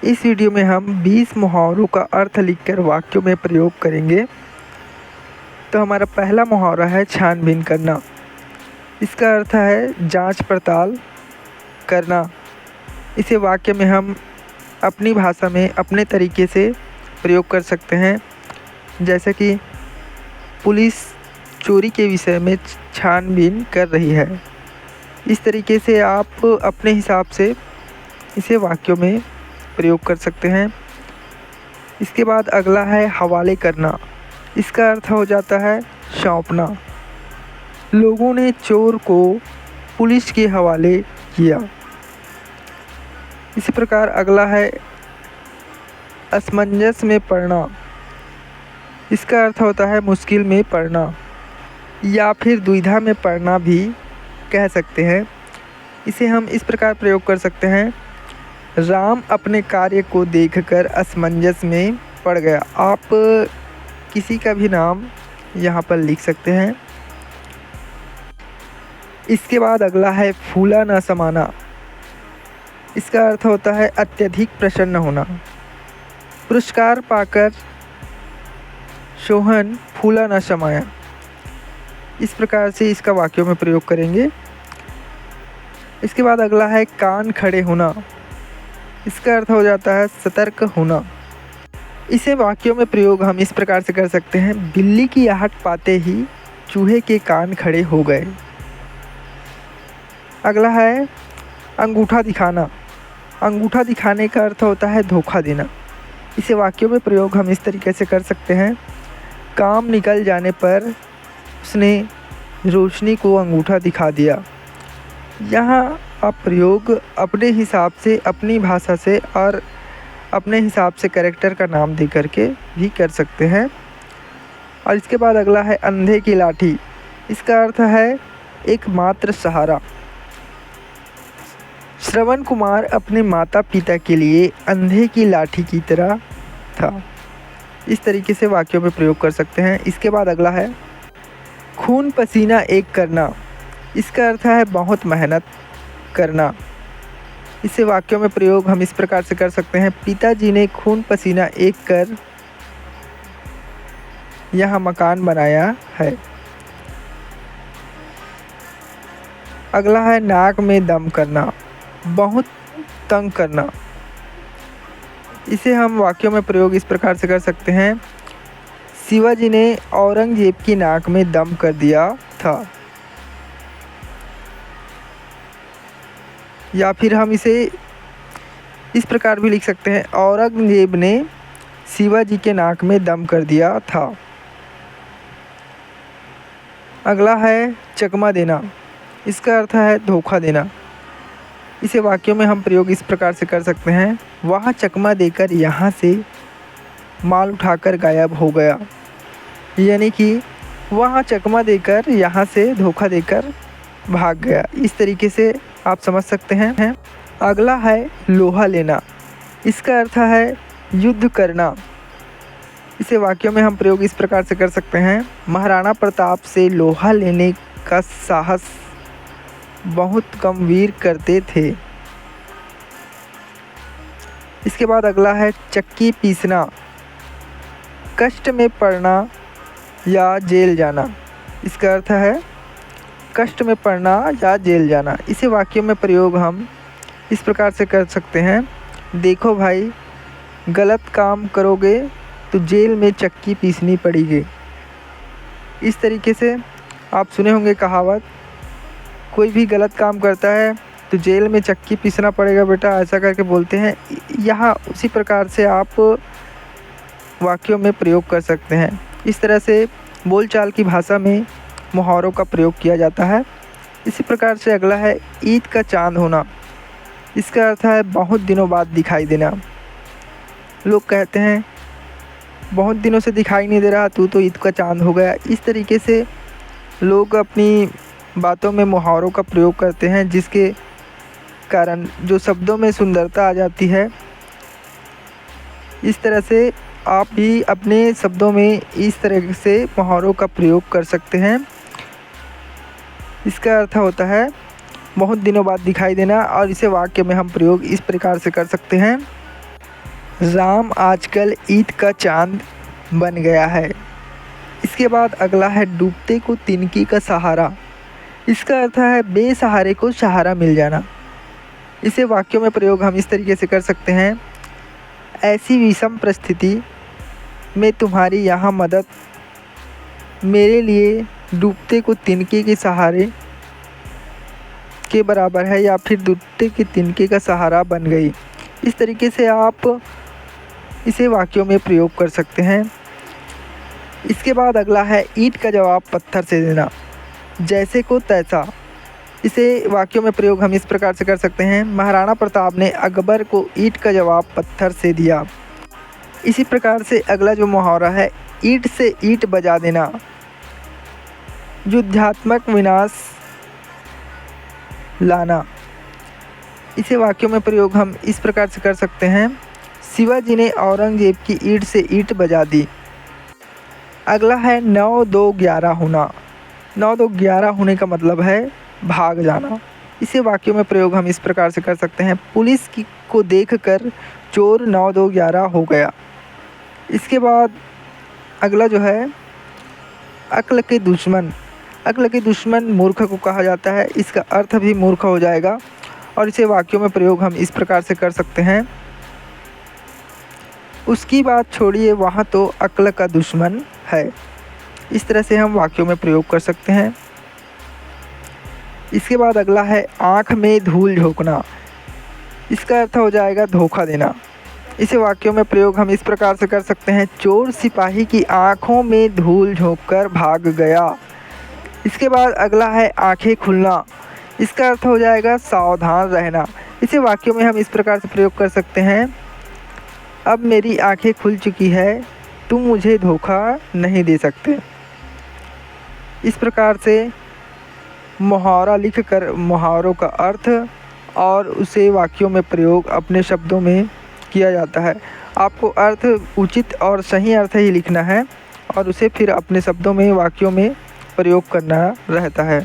इस वीडियो में हम 20 मुहावरों का अर्थ लिखकर वाक्यों में प्रयोग करेंगे। तो हमारा पहला मुहावरा है छानबीन करना। इसका अर्थ है जांच पड़ताल करना। इसे वाक्य में हम अपनी भाषा में अपने तरीके से प्रयोग कर सकते हैं, जैसे कि पुलिस चोरी के विषय में छानबीन कर रही है। इस तरीके से आप अपने हिसाब से इसे वाक्यों में प्रयोग कर सकते हैं। इसके बाद अगला है हवाले करना। इसका अर्थ हो जाता है सौंपना। लोगों ने चोर को पुलिस के हवाले किया। इसी प्रकार अगला है असमंजस में पड़ना। इसका अर्थ होता है मुश्किल में पड़ना या फिर दुविधा में पड़ना भी कह सकते हैं। इसे हम इस प्रकार प्रयोग कर सकते हैं, राम अपने कार्य को देखकर असमंजस में पड़ गया। आप किसी का भी नाम यहाँ पर लिख सकते हैं। इसके बाद अगला है फूला न समाना। इसका अर्थ होता है अत्यधिक प्रसन्न होना। पुरस्कार पाकर सोहन फूला न समाया। इस प्रकार से इसका वाक्यों में प्रयोग करेंगे। इसके बाद अगला है कान खड़े होना। इसका अर्थ हो जाता है सतर्क होना। इसे वाक्यों में प्रयोग हम इस प्रकार से कर सकते हैं, बिल्ली की आहट पाते ही चूहे के कान खड़े हो गए। अगला है अंगूठा दिखाना। अंगूठा दिखाने का अर्थ होता है धोखा देना। इसे वाक्यों में प्रयोग हम इस तरीके से कर सकते हैं, काम निकल जाने पर उसने रोशनी को अंगूठा दिखा दिया। यहाँ आप प्रयोग अपने हिसाब से, अपनी भाषा से और अपने हिसाब से कैरेक्टर का नाम दे करके भी कर सकते हैं। और इसके बाद अगला है अंधे की लाठी। इसका अर्थ है एकमात्र सहारा। श्रवण कुमार अपने माता पिता के लिए अंधे की लाठी की तरह था। इस तरीके से वाक्यों में प्रयोग कर सकते हैं। इसके बाद अगला है खून पसीना एक करना। इसका अर्थ है बहुत मेहनत करना। इसे वाक्यों में प्रयोग हम इस प्रकार से कर सकते हैं, पिताजी ने खून पसीना एक कर यहाँ मकान बनाया है। अगला है नाक में दम करना, बहुत तंग करना। इसे हम वाक्यों में प्रयोग इस प्रकार से कर सकते हैं, शिवाजी ने औरंगजेब की नाक में दम कर दिया था। या फिर हम इसे इस प्रकार भी लिख सकते हैं, औरंगजेब ने शिवाजी के नाक में दम कर दिया था। अगला है चकमा देना। इसका अर्थ है धोखा देना। इसे वाक्यों में हम प्रयोग इस प्रकार से कर सकते हैं, वह चकमा देकर यहाँ से माल उठाकर गायब हो गया। यानी कि वह चकमा देकर यहाँ से धोखा देकर भाग गया। इस तरीके से आप समझ सकते हैं। अगला है लोहा लेना। इसका अर्थ है युद्ध करना। इसे वाक्यों में हम प्रयोग इस प्रकार से कर सकते हैं, महाराणा प्रताप से लोहा लेने का साहस बहुत कम वीर करते थे। इसके बाद अगला है चक्की पीसना। कष्ट में पड़ना या जेल जाना। इसका अर्थ है कष्ट में पड़ना या जेल जाना। इसे वाक्यों में प्रयोग हम इस प्रकार से कर सकते हैं, देखो भाई गलत काम करोगे तो जेल में चक्की पीसनी पड़ेगी। इस तरीके से आप सुने होंगे कहावत, कोई भी गलत काम करता है तो जेल में चक्की पीसना पड़ेगा बेटा, ऐसा करके बोलते हैं। यहाँ उसी प्रकार से आप वाक्यों में प्रयोग कर सकते हैं। इस तरह से बोलचाल की भाषा में मुहावरों का प्रयोग किया जाता है। इसी प्रकार से अगला है ईद का चांद होना। इसका अर्थ है बहुत दिनों बाद दिखाई देना। लोग कहते हैं बहुत दिनों से दिखाई नहीं दे रहा, तू तो ईद का चांद हो गया। इस तरीके से लोग अपनी बातों में मुहावरों का प्रयोग करते हैं, जिसके कारण जो शब्दों में सुंदरता आ जाती है। इस तरह से आप भी अपने शब्दों में इस तरह से मुहावरों का प्रयोग कर सकते हैं। इसका अर्थ होता है बहुत दिनों बाद दिखाई देना, और इसे वाक्य में हम प्रयोग इस प्रकार से कर सकते हैं, राम आजकल ईद का चांद बन गया है। इसके बाद अगला है डूबते को तिनकी का सहारा। इसका अर्थ है बेसहारे को सहारा मिल जाना। इसे वाक्यों में प्रयोग हम इस तरीके से कर सकते हैं, ऐसी विषम परिस्थिति में तुम्हारी यहाँ मदद मेरे लिए डूबते को तिनके के सहारे के बराबर है, या फिर डूबते के तिनके का सहारा बन गई। इस तरीके से आप इसे वाक्यों में प्रयोग कर सकते हैं। इसके बाद अगला है ईंट का जवाब पत्थर से देना, जैसे को तैसा। इसे वाक्यों में प्रयोग हम इस प्रकार से कर सकते हैं, महाराणा प्रताप ने अकबर को ईंट का जवाब पत्थर से दिया। इसी प्रकार से अगला जो मुहावरा है, ईंट से ईंट बजा देना, युद्धात्मक विनाश लाना। इसे वाक्यों में प्रयोग हम इस प्रकार से कर सकते हैं, शिवाजी ने औरंगजेब की ईंट से ईंट बजा दी। अगला है 9-2-11 होना। 9-2-11 होने का मतलब है भाग जाना। इसे वाक्यों में प्रयोग हम इस प्रकार से कर सकते हैं, पुलिस को देखकर चोर 9-2-11 हो गया। इसके बाद अगला जो है अक्ल के दुश्मन। अक्ल के दुश्मन मूर्ख को कहा जाता है, इसका अर्थ भी मूर्ख हो जाएगा और इसे वाक्यों में प्रयोग हम इस प्रकार से कर सकते हैं, उसकी बात छोड़िए वहाँ तो अक्ल का दुश्मन है। इस तरह से हम वाक्यों में प्रयोग कर सकते हैं। इसके बाद अगला है आँख में धूल झोंकना। इसका अर्थ हो जाएगा धोखा देना। इसे वाक्यों में प्रयोग हम इस प्रकार से कर सकते हैं, चोर सिपाही की आँखों में धूल झोंककर भाग गया। इसके बाद अगला है आँखें खुलना। इसका अर्थ हो जाएगा सावधान रहना। इसे वाक्यों में हम इस प्रकार से प्रयोग कर सकते हैं, अब मेरी आँखें खुल चुकी है, तुम मुझे धोखा नहीं दे सकते। इस प्रकार से मुहावरा लिखकर मुहावरों का अर्थ और उसे वाक्यों में प्रयोग अपने शब्दों में किया जाता है। आपको अर्थ उचित और सही अर्थ ही लिखना है और उसे फिर अपने शब्दों में वाक्यों में प्रयोग करना रहता है।